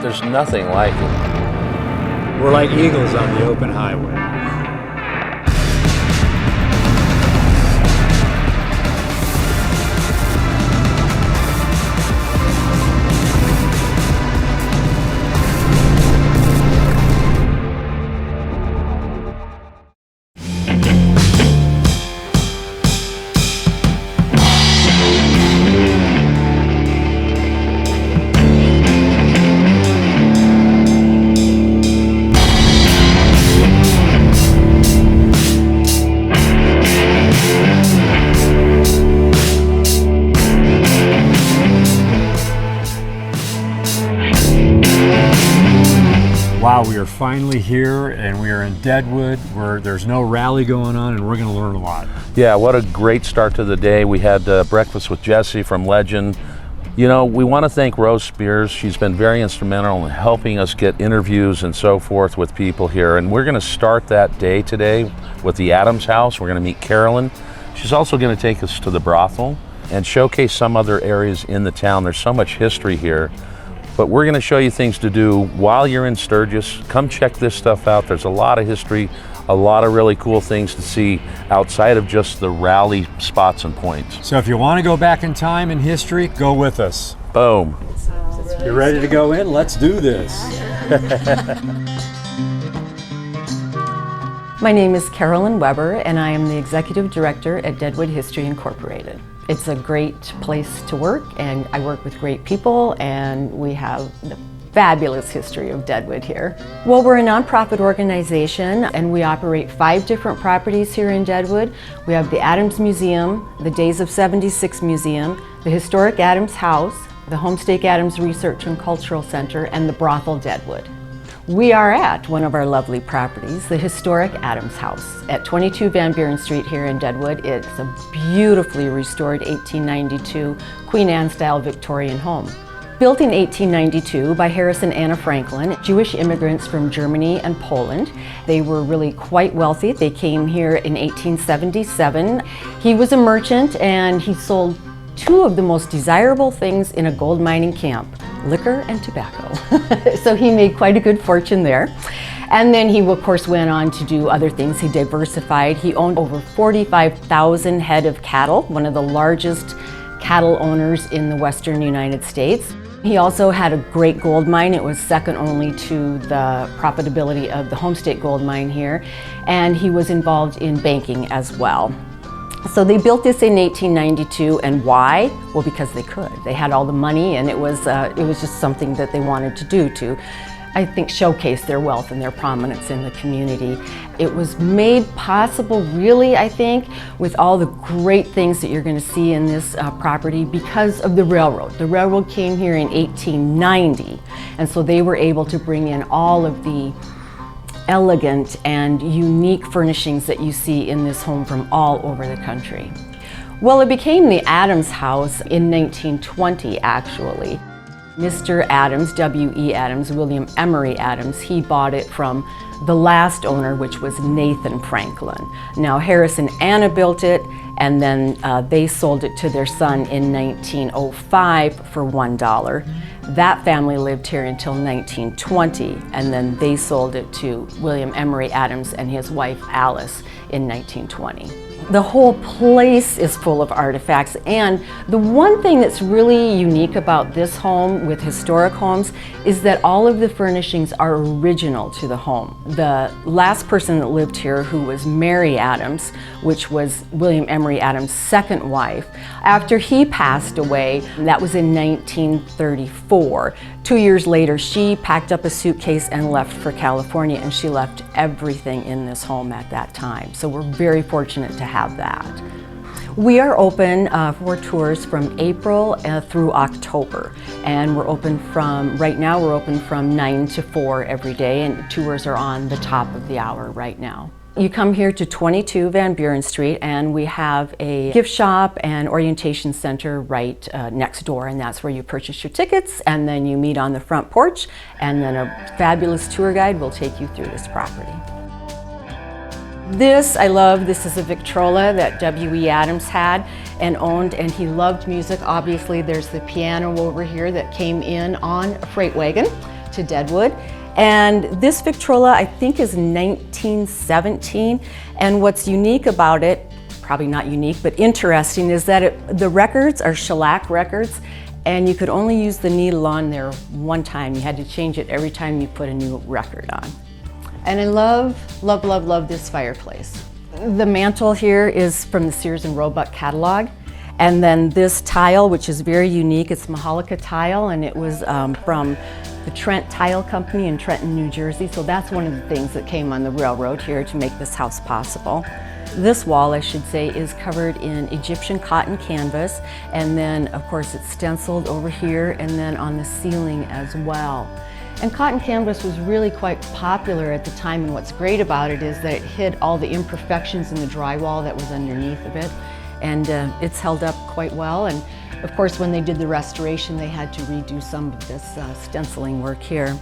There's nothing like it. We're like eagles on the open highway. Wow, we are finally here and we are in Deadwood where there's no rally going on and we're going to learn a lot. Yeah, what a great start to the day. We had breakfast with Jesse from Legend. You know, we want to thank Rose Spears. She's been very instrumental in helping us get interviews and so forth with people here. And we're going to start that day today with the Adams house. We're going to meet Carolyn. She's also going to take us to the brothel and showcase some other areas in the town. There's so much history here. But we're going to show you things to do while you're in Sturgis. Come check this stuff out. There's a lot of history, a lot of really cool things to see outside of just the rally spots and points. So if you want to go back in time in history, go with us. Boom. You ready to go in? Let's do this. My name is Carolyn Weber and I am the Executive Director at Deadwood History Incorporated. It's a great place to work and I work with great people and we have the fabulous history of Deadwood here. Well, we're a nonprofit organization and we operate 5 different properties here in Deadwood. We have the Adams Museum, the Days of 76 Museum, the Historic Adams House, the Homestake Adams Research and Cultural Center, and the Brothel Deadwood. We are at one of our lovely properties, the Historic Adams House at 22 Van Buren Street here in Deadwood. It's a beautifully restored 1892 Queen Anne-style Victorian home. Built in 1892 by Harris and Anna Franklin, Jewish immigrants from Germany and Poland. They were really quite wealthy. They came here in 1877. He was a merchant and he sold 2 of the most desirable things in a gold mining camp: liquor and tobacco. So he made quite a good fortune there. And then he, of course, went on to do other things. He diversified. He owned over 45,000 head of cattle, one of the largest cattle owners in the western United States. He also had a great gold mine. It was second only to the profitability of the Homestake gold mine here. And he was involved in banking as well. So they built this in 1892, and why? Well, because they could. They had all the money, and it was just something that they wanted to do to, I think, showcase their wealth and their prominence in the community. It was made possible, really, I think, with all the great things that you're going to see in this property because of the railroad. The railroad came here in 1890, and so they were able to bring in all of the elegant and unique furnishings that you see in this home from all over the country. Well, it became the Adams house in 1920, actually. Mr. Adams, W.E. Adams, William Emery Adams, he bought it from the last owner, which was Nathan Franklin. Now, Harris and Anna built it, and then they sold it to their son in 1905 for $1. That family lived here until 1920, and then they sold it to William Emery Adams and his wife Alice in 1920. The whole place is full of artifacts, and the one thing that's really unique about this home with historic homes is that all of the furnishings are original to the home. The last person that lived here, who was Mary Adams, which was William Emery Adams' second wife, after he passed away, that was in 1934. 2 years later, she packed up a suitcase and left for California, and she left everything in this home at that time. So we're very fortunate to have that. We are open for tours from April through October, and we're open from, right now we're open from 9 to 4 every day, and tours are on the top of the hour right now. You come here to 22 Van Buren Street, and we have a gift shop and orientation center right next door, and that's where you purchase your tickets, and then you meet on the front porch, and then a fabulous tour guide will take you through this property. This I love. This is a Victrola that W.E. Adams had and owned, and he loved music. Obviously, there's the piano over here that came in on a freight wagon. to Deadwood. And this Victrola, I think, is 1917. And what's unique about it, probably not unique, but interesting, is that the records are shellac records, and you could only use the needle on there one time. You had to change it every time you put a new record on. And I love, love, love, love this fireplace. The mantle here is from the Sears and Roebuck catalog. And then this tile, which is very unique, it's Maholica tile, and it was from the Trent Tile Company in Trenton, New Jersey. So that's one of the things that came on the railroad here to make this house possible. This wall, I should say, is covered in Egyptian cotton canvas, and then of course it's stenciled over here and then on the ceiling as well. And cotton canvas was really quite popular at the time, and what's great about it is that it hid all the imperfections in the drywall that was underneath of it. And it's held up quite well. And of course, when they did the restoration, they had to redo some of this stenciling work here.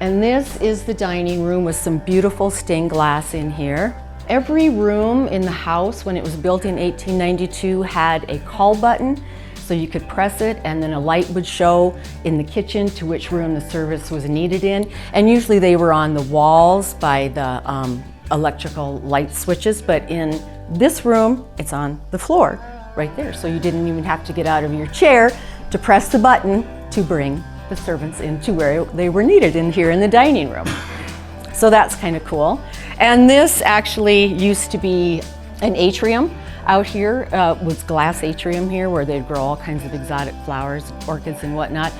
And this is the dining room with some beautiful stained glass in here. Every room in the house, when it was built in 1892, had a call button, so you could press it and then a light would show in the kitchen to which room the service was needed in. And usually they were on the walls by the electrical light switches, but in this room, it's on the floor right there. So you didn't even have to get out of your chair to press the button to bring the servants into where they were needed in here in the dining room. So that's kind of cool. And this actually used to be an atrium out here, was glass atrium here where they'd grow all kinds of exotic flowers, orchids and whatnot.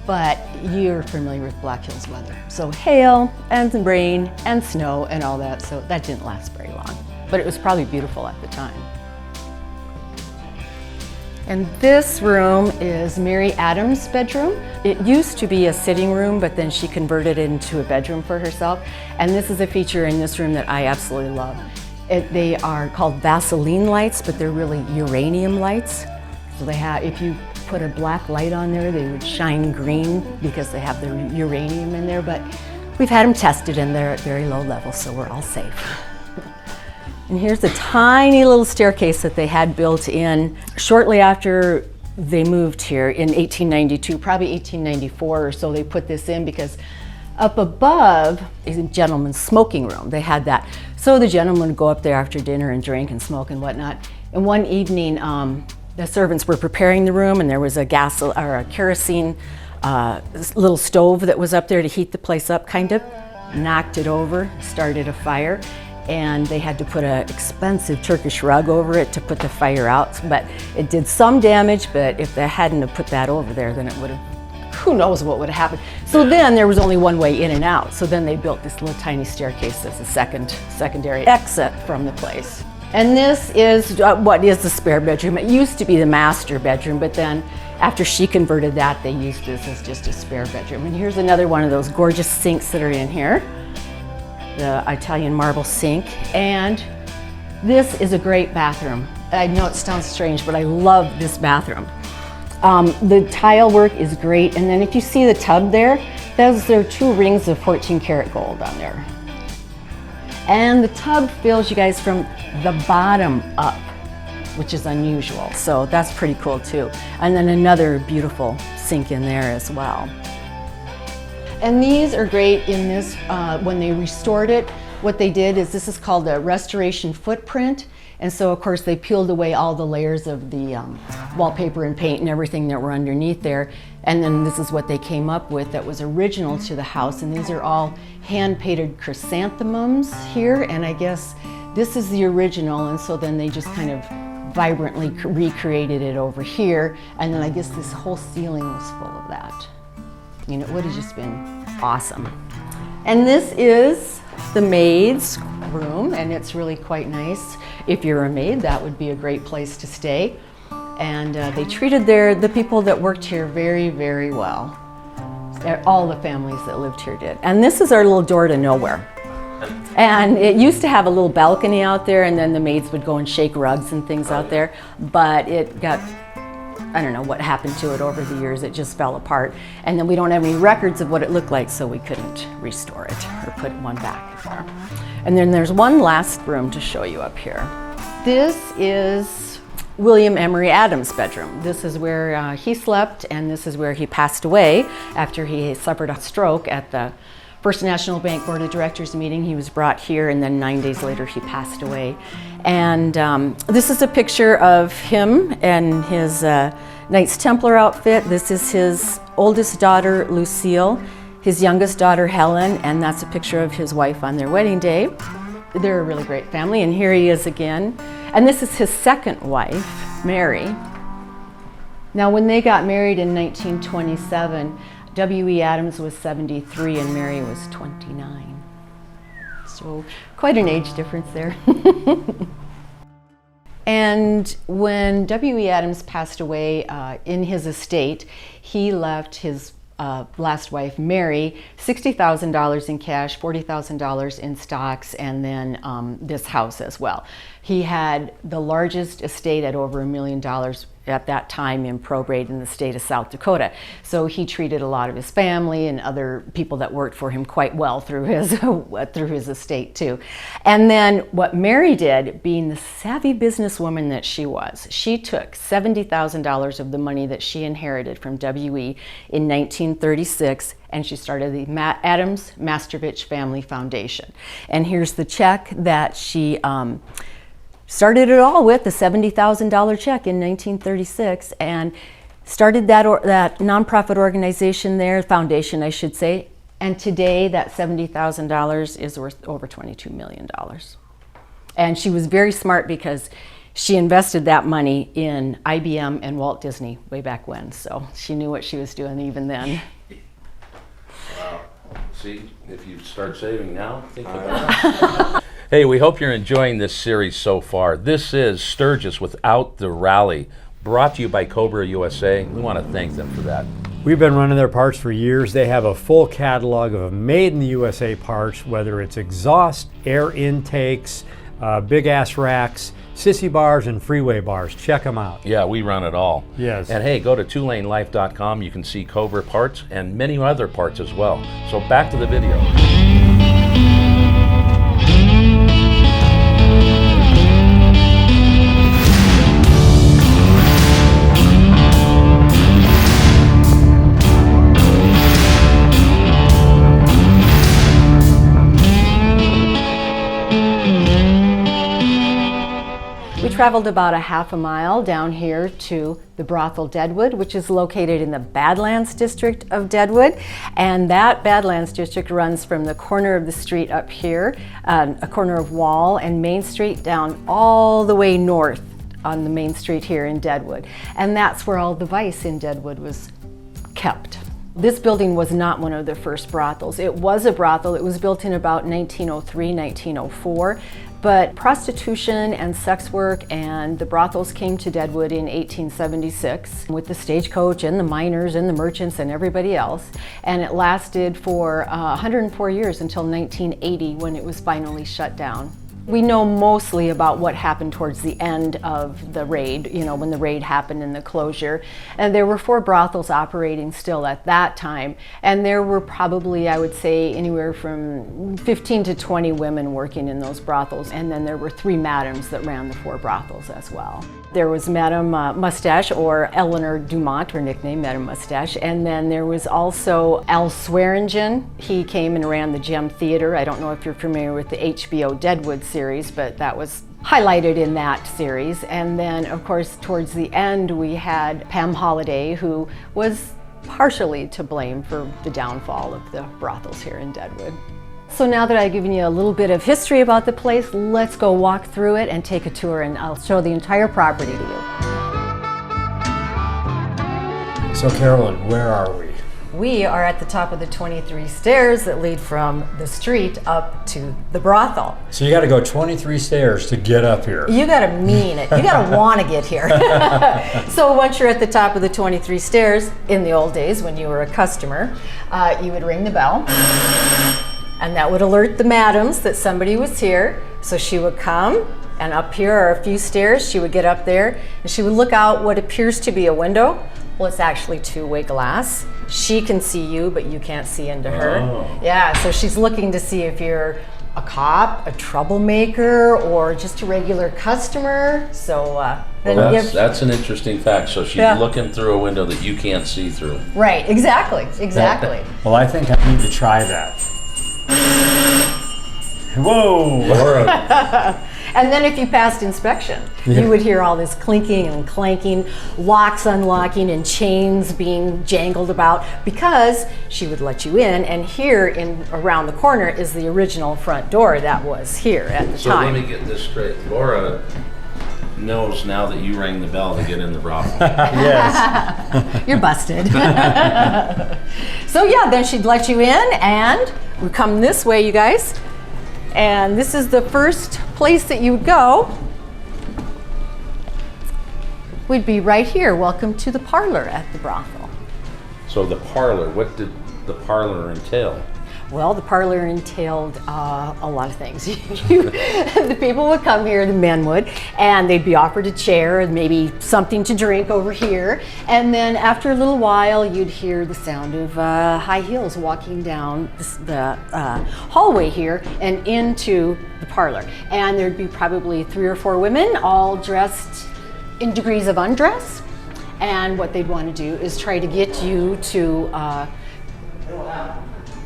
But you're familiar with Black Hills weather. So hail and rain and snow and all that, so that didn't last very long. But it was probably beautiful at the time. And this room is Mary Adams' bedroom. It used to be a sitting room, but then she converted it into a bedroom for herself. And this is a feature in this room that I absolutely love. They are called Vaseline lights, but they're really uranium lights. So they have, if you put a black light on there, they would shine green because they have the uranium in there, but we've had them tested and they're at very low levels, so we're all safe. And here's a tiny little staircase that they had built in shortly after they moved here in 1892, probably 1894 or so. They put this in because up above is a gentleman's smoking room. They had that. So the gentleman would go up there after dinner and drink and smoke and whatnot. And one evening, the servants were preparing the room, and there was a gas or a kerosene little stove that was up there to heat the place up, kind of. Knocked it over, started a fire. And they had to put an expensive Turkish rug over it to put the fire out. But it did some damage, but if they hadn't have put that over there, then it would have, who knows what would have happened. So then there was only one way in and out. So then they built this little tiny staircase as a secondary exit from the place. And this is what is the spare bedroom. It used to be the master bedroom, but then after she converted that, they used this as just a spare bedroom. And here's another one of those gorgeous sinks that are in here. The Italian marble sink, and this is a great bathroom. I know it sounds strange, but I love this bathroom. The tile work is great, and then if you see the tub there, there are 2 rings of 14 karat gold on there. And the tub fills, you guys, from the bottom up, which is unusual, so that's pretty cool too. And then another beautiful sink in there as well. And these are great in this, when they restored it, what they did is, this is called a restoration footprint. And so of course they peeled away all the layers of the wallpaper and paint and everything that were underneath there. And then this is what they came up with that was original to the house. And these are all hand-painted chrysanthemums here. And I guess this is the original. And so then they just kind of vibrantly recreated it over here. And then I guess this whole ceiling was full of that. You know, it would have just been awesome. And this is the maid's room, and it's really quite nice. If you're a maid, that would be a great place to stay. And they treated the people that worked here very, very well. All the families that lived here did. And this is our little door to nowhere. And it used to have a little balcony out there, and then the maids would go and shake rugs and things out there, but it got, I don't know what happened to it over the years. It just fell apart. And then we don't have any records of what it looked like, so we couldn't restore it or put one back there. And then there's one last room to show you up here. This is William Emery Adams' bedroom. This is where he slept, and this is where he passed away after he suffered a stroke at the First National Bank Board of Directors meeting. He was brought here, and then 9 days later he passed away. And this is a picture of him and his Knights Templar outfit. This is his oldest daughter, Lucille, his youngest daughter, Helen, and that's a picture of his wife on their wedding day. They're a really great family, and here he is again. And this is his second wife, Mary. Now, when they got married in 1927, W.E. Adams was 73 and Mary was 29. So quite an age difference there. And when W.E. Adams passed away in his estate, he left his last wife, Mary, $60,000 in cash, $40,000 in stocks, and then this house as well. He had the largest estate at over $1 million at that time in probate in the state of South Dakota. So he treated a lot of his family and other people that worked for him quite well through his estate too. And then what Mary did, being the savvy businesswoman that she was, she took $70,000 of the money that she inherited from W.E. in 1936, and she started the Adams Mastervich Family Foundation. And here's the check that she started it all with, the $70,000 check in 1936, and started that nonprofit organization there, foundation I should say, and today that $70,000 is worth over $22 million. And she was very smart because she invested that money in IBM and Walt Disney way back when, so she knew what she was doing even then. Wow. See, if you start saving now, think about it. Hey, we hope you're enjoying this series so far. This is Sturgis Without the Rally, brought to you by Cobra USA. We want to thank them for that. We've been running their parts for years. They have a full catalog of made in the USA parts, whether it's exhaust, air intakes, big ass racks, sissy bars, and freeway bars. Check them out. Yeah, we run it all. Yes. And hey, go to twolanelife.com. You can see Cobra parts and many other parts as well. So back to the video. We traveled about a half a mile down here to the brothel Deadwood, which is located in the Badlands district of Deadwood. And that Badlands district runs from the corner of the street up here, a corner of Wall and Main Street, down all the way north on the main street here in Deadwood. And that's where all the vice in Deadwood was kept. This building was not one of the first brothels. It was a brothel. It was built in about 1903, 1904. But prostitution and sex work and the brothels came to Deadwood in 1876 with the stagecoach and the miners and the merchants and everybody else. And it lasted for 104 years until 1980 when it was finally shut down. We know mostly about what happened towards the end of the raid, you know, when the raid happened and the closure. And there were 4 brothels operating still at that time. And there were probably, I would say, anywhere from 15 to 20 women working in those brothels. And then there were 3 madams that ran the 4 brothels as well. There was Madame Mustache, or Eleanor Dumont, her nickname, Madame Mustache. And then there was also Al Swearingen. He came and ran the Gem Theater. I don't know if you're familiar with the HBO Deadwood series, but that was highlighted in that series. And then, of course, towards the end, we had Pam Holliday, who was partially to blame for the downfall of the brothels here in Deadwood. So now that I've given you a little bit of history about the place, let's go walk through it and take a tour, and I'll show the entire property to you. So Carolyn, where are we? We are at the top of the 23 stairs that lead from the street up to the brothel. So you got to go 23 stairs to get up here. You got to mean it. You got to want to get here. So once you're at the top of the 23 stairs, in the old days when you were a customer, you would ring the bell. And that would alert the madams that somebody was here. So she would come, and up here are a few stairs. She would get up there, and she would look out what appears to be a window. Well, it's actually two-way glass. She can see you, but you can't see into her. Oh. Yeah, so she's looking to see if you're a cop, a troublemaker, or just a regular customer. So then That's an interesting fact. So she's looking through a window that you can't see through. Right, exactly. Well, I think I need to try that. Whoa! Laura. And then if you passed inspection, you would hear all this clinking and clanking, locks unlocking, and chains being jangled about, because she would let you in. And here around the corner is the original front door that was here at the time. So let me get this straight. Laura knows now that you rang the bell to get in the brothel. Yes. You're busted. So yeah, then she'd let you in, and we come this way, you guys. And this is the first place that you would go. We'd be right here. Welcome to the parlor at the brothel. So the parlor, what did the parlor entail? Well, the parlor entailed a lot of things. The people would come here, the men would, and they'd be offered a chair and maybe something to drink over here. And then after a little while, you'd hear the sound of high heels walking down the hallway here and into the parlor. And there'd be probably 3 or 4 women, all dressed in degrees of undress. And what they'd want to do is try to get you to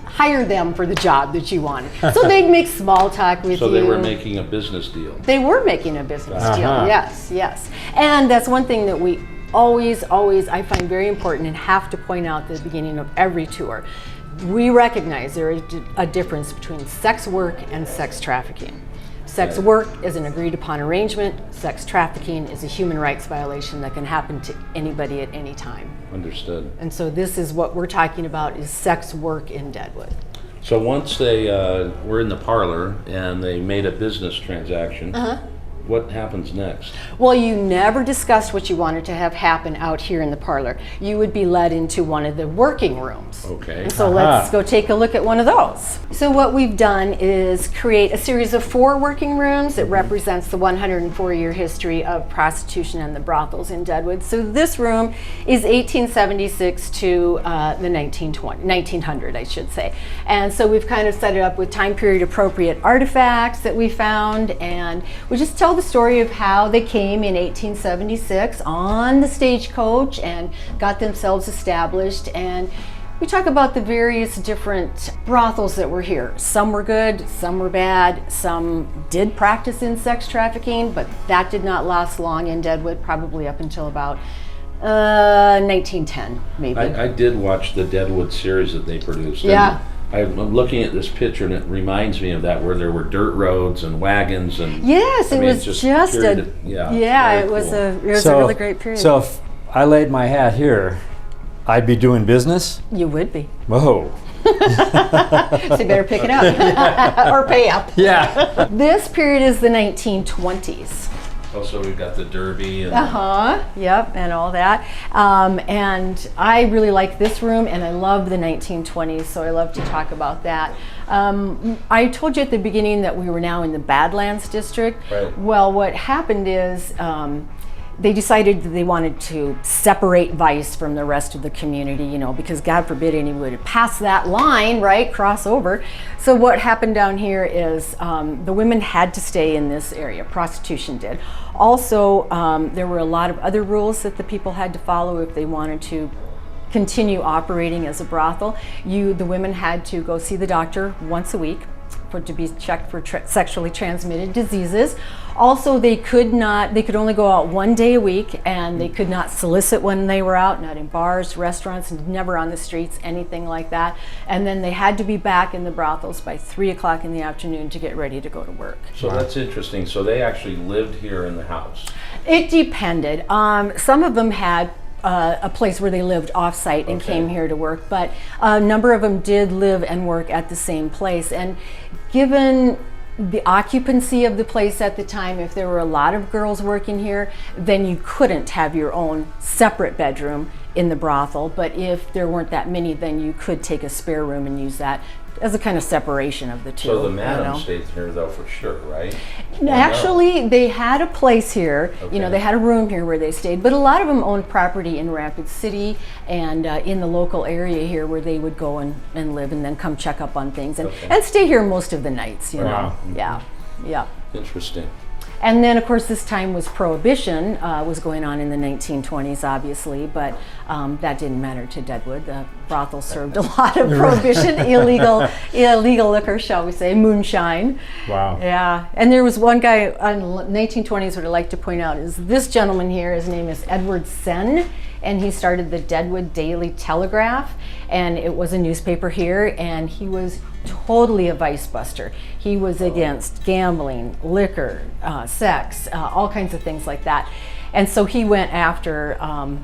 hire them for the job that you wanted. So they'd make small talk with you. So they were making a business deal. They were making a business deal, yes. And that's one thing that we always, I find very important and have to point out at the beginning of every tour. We recognize there is a difference between sex work and sex trafficking. Sex work is an agreed upon arrangement. Sex trafficking is a human rights violation that can happen to anybody at any time. Understood. And so this is what we're talking about, is sex work in Deadwood. So once they were in the parlor and they made a business transaction, what happens next? Well, you never discussed what you wanted to have happen out here in the parlor. You would be led into one of the working rooms. Okay. And so let's go take a look at one of those. So what we've done is create a series of 4 working rooms that represents the 104-year history of prostitution and the brothels in Deadwood. So this room is 1876 to the 1900, I should say. And so we've kind of set it up with time period appropriate artifacts that we found, and we just tell the story of how they came in 1876 on the stagecoach and got themselves established. And we talk about the various different brothels that were here. Some were good, some were bad, some did practice in sex trafficking, but that did not last long in Deadwood, probably up until about 1910, maybe. I did watch the Deadwood series that they produced. Yeah. I'm looking at this picture and it reminds me of that, where there were dirt roads and wagons and yes, it was just a it was cool. a really great period. So if I laid my hat here, I'd be doing business? You would be. Whoa. So you better pick it up or pay up. Yeah. This period is the 1920s. Also, we've got the Derby and Yep, and all that. And I really like this room, and I love the 1920s, so I love to talk about that. I told you at the beginning that we were now in the Badlands district. Right. Well, what happened is they decided that they wanted to separate Vice from the rest of the community, because God forbid anyone would pass that line, right, cross over. So what happened down here is the women had to stay in this area. Prostitution did. Also, there were a lot of other rules that the people had to follow if they wanted to continue operating as a brothel. The women had to go see the doctor once a week to be checked for sexually transmitted diseases. Also, they could only go out 1 day a week, and they could not solicit when they were out, not in bars, restaurants, never on the streets, anything like that. And then they had to be back in the brothels by 3 o'clock in the afternoon to get ready to go to work. So that's interesting. So they actually lived here in the house. It depended. Some of them had a place where they lived off-site and came here to work, but a number of them did live and work at the same place. And given the occupancy of the place at the time, if there were a lot of girls working here, then you couldn't have your own separate bedroom in the brothel. But if there weren't that many, then you could take a spare room and use that as a kind of separation of the two. So the you madam know. stayed here though for sure, right? Actually, they had a place here. You know, Okay. they had a room here where they stayed. But a lot of them owned property in Rapid City and in the local area here, where they would go and live, and then come check up on things and stay here most of the nights. You know, yeah, yeah. Interesting. And then, of course, this time was Prohibition was going on in the 1920s, obviously, but that didn't matter to Deadwood. The brothel served a lot of Prohibition, illegal liquor, shall we say, moonshine. Wow. Yeah, and there was one guy in the 1920s, what I'd like to point out is this gentleman here. His name is Edward Senn, and he started the Deadwood Daily Telegraph, and it was a newspaper here, and he was totally a vice buster. He was against gambling, liquor, sex, all kinds of things like that. And so he went after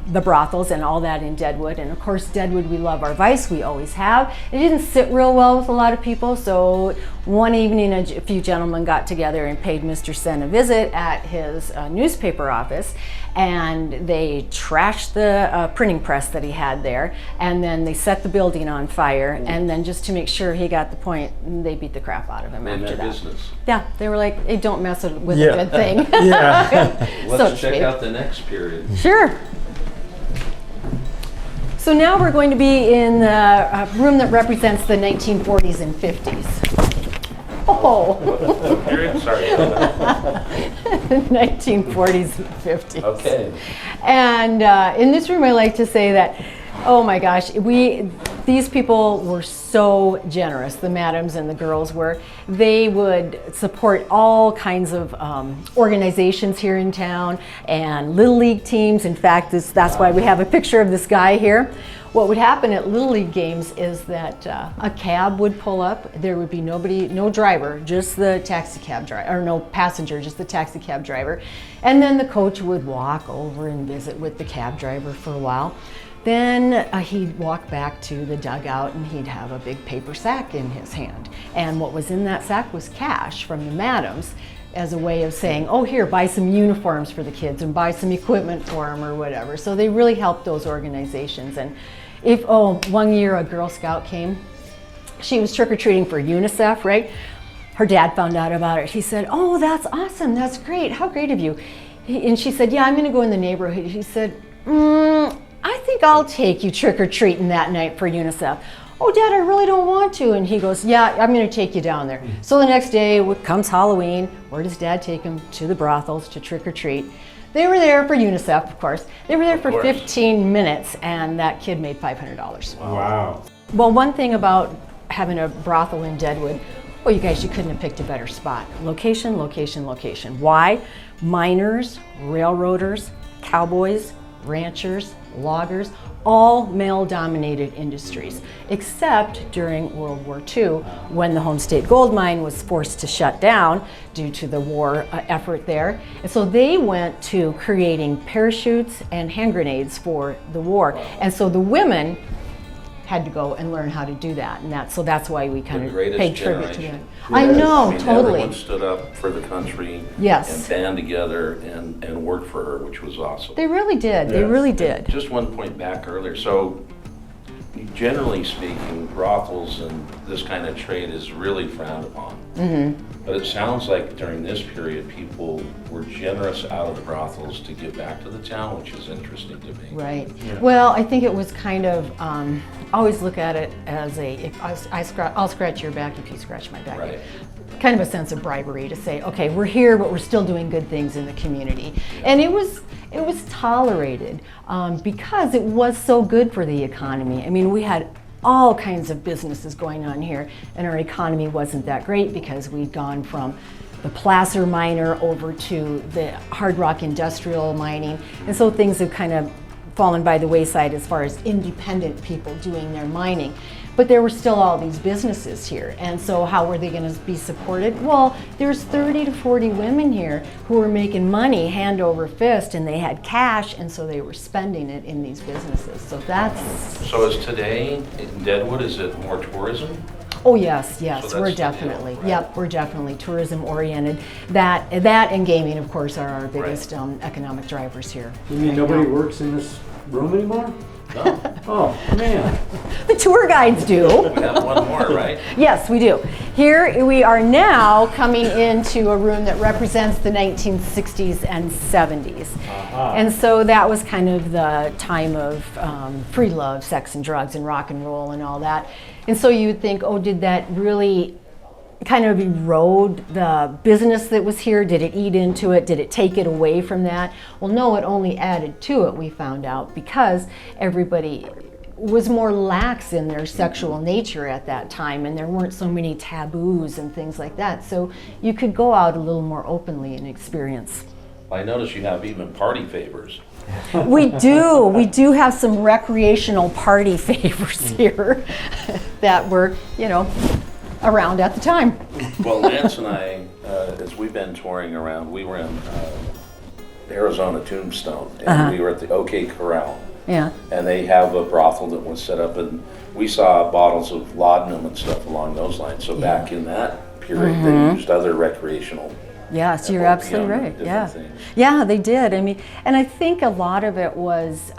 the brothels and all that in Deadwood. And of course, Deadwood, we love our vice, we always have. It didn't sit real well with a lot of people, so one evening a few gentlemen got together and paid Mr. Senn a visit at his newspaper office, and they trashed the printing press that he had there, and then they set the building on fire, and then just to make sure he got the point, they beat the crap out of him after that. Business. Yeah, they were like, hey, don't mess with a good thing. Yeah. Let's check out the next period. Sure. So now we're going to be in the room that represents the 1940s and 50s. Oh, Period? Sorry. 1940s and 50s. Okay. And in this room, I like to say that, oh my gosh, these people were so generous, the madams and the girls were. They would support all kinds of organizations here in town and Little League teams. In fact, that's why we have a picture of this guy here. What would happen at Little League games is that a cab would pull up. There would be nobody, no driver, just the taxi cab driver, or no passenger, just the taxi cab driver. And then the coach would walk over and visit with the cab driver for a while. Then he'd walk back to the dugout and he'd have a big paper sack in his hand. And what was in that sack was cash from the madams, as a way of saying, oh, here, buy some uniforms for the kids and buy some equipment for them or whatever. So they really helped those organizations. And one year a Girl Scout came. She was trick-or-treating for UNICEF, right? Her dad found out about it. He said, oh, that's awesome, that's great, how great of you. And she said, yeah, I'm gonna go in the neighborhood. He said, I think I'll take you trick-or-treating that night for UNICEF. Oh, Dad, I really don't want to. And he goes, yeah, I'm going to take you down there. So the next day comes Halloween. Where does Dad take him? To the brothels to trick or treat. They were there for UNICEF, of course. They were there for 15 minutes, and that kid made $500. Wow. Well, one thing about having a brothel in Deadwood, well, you guys, you couldn't have picked a better spot. Location, location, location. Why? Miners, railroaders, cowboys, ranchers, loggers, all male-dominated industries, except during World War II, when the Home State Gold Mine was forced to shut down due to the war effort there. And so they went to creating parachutes and hand grenades for the war. And so the women had to go and learn how to do that, and that's why we kind of paid tribute to them. I know, totally. Everyone stood up for the country. Yes. And band together and worked for her, which was awesome. They really did. They really did. Just one point back earlier. So, generally speaking, brothels and this kind of trade is really frowned upon. Mm-hmm. But it sounds like during this period, people were generous out of the brothels to give back to the town, which is interesting to me. Right. Yeah. Well, I think it was kind of, always look at it as I'll scratch your back if you scratch my back. Right. Kind of a sense of bribery to say, okay, we're here, but we're still doing good things in the community. And it was tolerated because it was so good for the economy. I mean, we had all kinds of businesses going on here, and our economy wasn't that great because we'd gone from the placer miner over to the hard rock industrial mining, and so things have kind of fallen by the wayside as far as independent people doing their mining. But there were still all these businesses here, and so how were they going to be supported? Well, there's 30 to 40 women here who were making money hand over fist, and they had cash, and so they were spending it in these businesses. So that's... So is today in Deadwood, is it more tourism? Oh yes, So we're that's definitely, the deal, right? Yep, we're definitely tourism oriented. That and gaming, of course, are our biggest economic drivers here. You mean nobody works in this room anymore? Oh, man. The tour guides do. We have one more, right? Yes, we do. Here we are now coming into a room that represents the 1960s and 70s. And so that was kind of the time of free love, sex and drugs and rock and roll and all that. And so you would think, oh, did that really kind of erode the business that was here? Did it eat into it? Did it take it away from that? Well, no, it only added to it, we found out, because everybody was more lax in their sexual nature at that time, and there weren't so many taboos and things like that. So you could go out a little more openly and experience. I notice you have even party favors. We do have some recreational party favors here that were, around at the time. Well, Lance and I, as we've been touring around, we were in Arizona Tombstone, and we were at the OK Corral. Yeah. And they have a brothel that was set up, and we saw bottles of laudanum and stuff along those lines. So back in that period, they used other recreational. Yes, you're absolutely right. Yeah. Things. Yeah, they did. I mean, and I think a lot of it was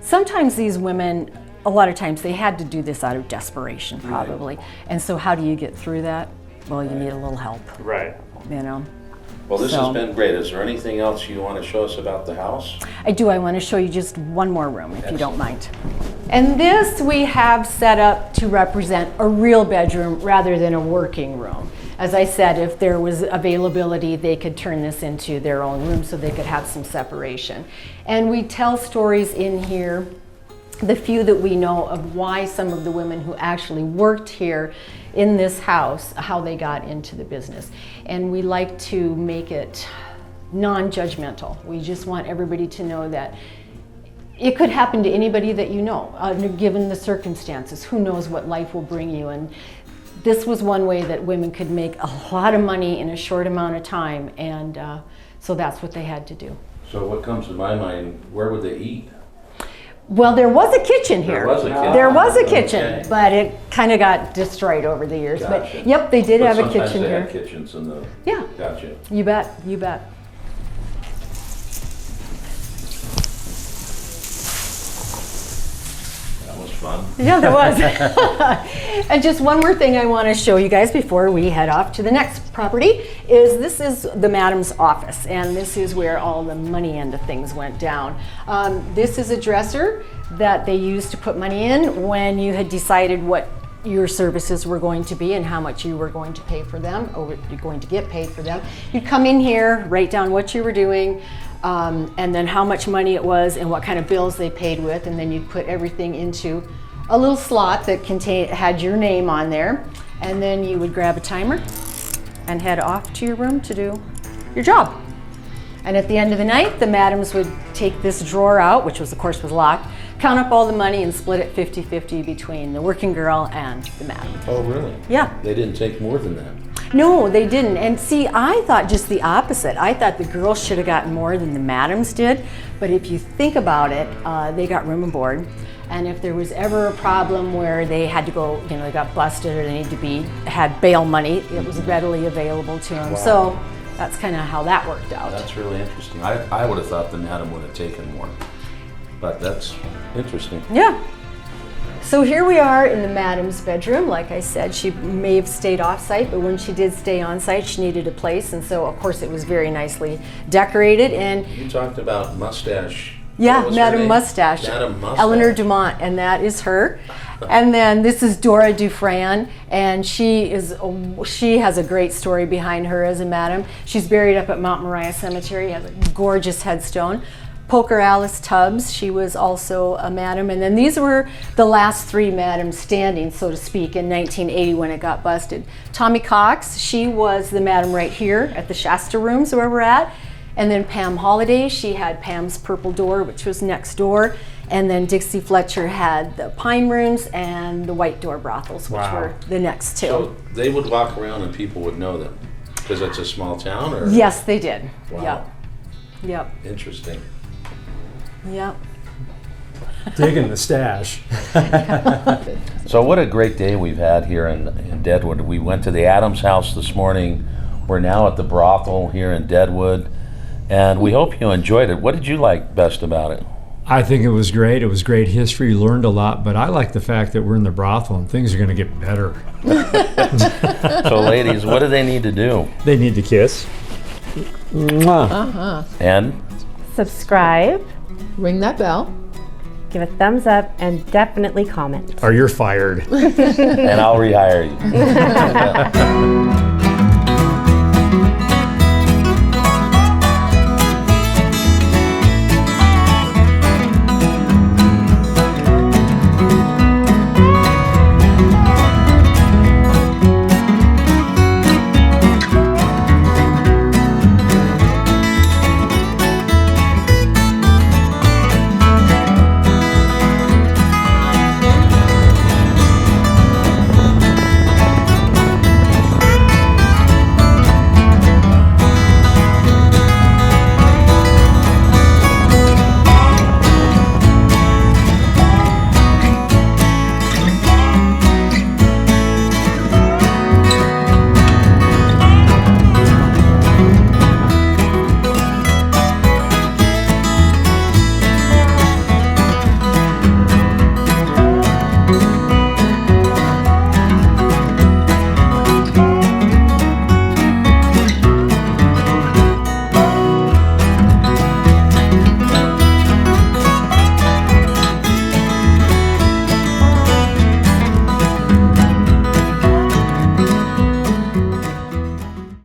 sometimes these women, a lot of times they had to do this out of desperation, probably. Right. And so how do you get through that? Well, you need a little help. Right. Well, this has been great. Is there anything else you want to show us about the house? I do. I want to show you just one more room, if you don't mind. And this we have set up to represent a real bedroom rather than a working room. As I said, if there was availability, they could turn this into their own room so they could have some separation. And we tell stories in here, the few that we know, of why some of the women who actually worked here in this house, how they got into the business. And we like to make it non-judgmental. We just want everybody to know that it could happen to anybody that you know, given the circumstances. Who knows what life will bring you. And this was one way that women could make a lot of money in a short amount of time, and so that's what they had to do. So what comes to my mind, where would they eat? Well, there was a kitchen here. There was a kitchen. Okay. But it kind of got destroyed over the years. Gotcha. But yep, they did have a kitchen they here. Had kitchens in the. Yeah. Gotcha. You bet. You bet. Fun. Yeah, there was. And just one more thing I want to show you guys before we head off to the next property is this is the madam's office, and this is where all the money end of things went down. This is a dresser that they used to put money in when you had decided what your services were going to be and how much you were going to pay for them, or you're going to get paid for them. You'd come in here, write down what you were doing, and then how much money it was and what kind of bills they paid with, and then you'd put everything into a little slot that had your name on there, and then you would grab a timer and head off to your room to do your job. And at the end of the night, the madams would take this drawer out, which was, of course, was locked, count up all the money and split it 50-50 between the working girl and the madam. Oh, really? Yeah. They didn't take more than that? No, they didn't. And see, I thought just the opposite. I thought the girls should have gotten more than the madams did. But if you think about it, they got room and board. And if there was ever a problem where they had to go, they got busted or they had bail money, it was readily available to them. Wow. So that's kind of how that worked out. That's really interesting. I would have thought the madam would have taken more, but that's interesting. Yeah. So here we are in the madam's bedroom. Like I said, she may have stayed off-site, but when she did stay on-site, she needed a place, and so of course it was very nicely decorated. And you talked about mustache. Yeah, Madame Mustache. Madame Mustache. Eleanor Dumont, and that is her. And then this is Dora Dufran, and she has a great story behind her as a madam. She's buried up at Mount Moriah Cemetery, has a gorgeous headstone. Poker Alice Tubbs, she was also a madam. And then these were the last three madams standing, so to speak, in 1980 when it got busted. Tommy Cox, she was the madam right here at the Shasta Rooms where we're at. And then Pam Holiday, she had Pam's Purple Door, which was next door. And then Dixie Fletcher had the Pine Rooms and the White Door Brothels, which were the next two. So they would walk around and people would know them because it's a small town? Or? Yes, they did. Wow. Yep. Interesting. Yep. Digging the stash. So what a great day we've had here in Deadwood. We went to the Adams house this morning. We're now at the brothel here in Deadwood. And we hope you enjoyed it. What did you like best about it? I think it was great. It was great history. Learned a lot, but I like the fact that we're in the brothel and things are going to get better. So, ladies, what do they need to do? They need to kiss. Mwah. And Subscribe, Ring that bell. give a thumbs up, and definitely comment. Or you're fired. I'll rehire you.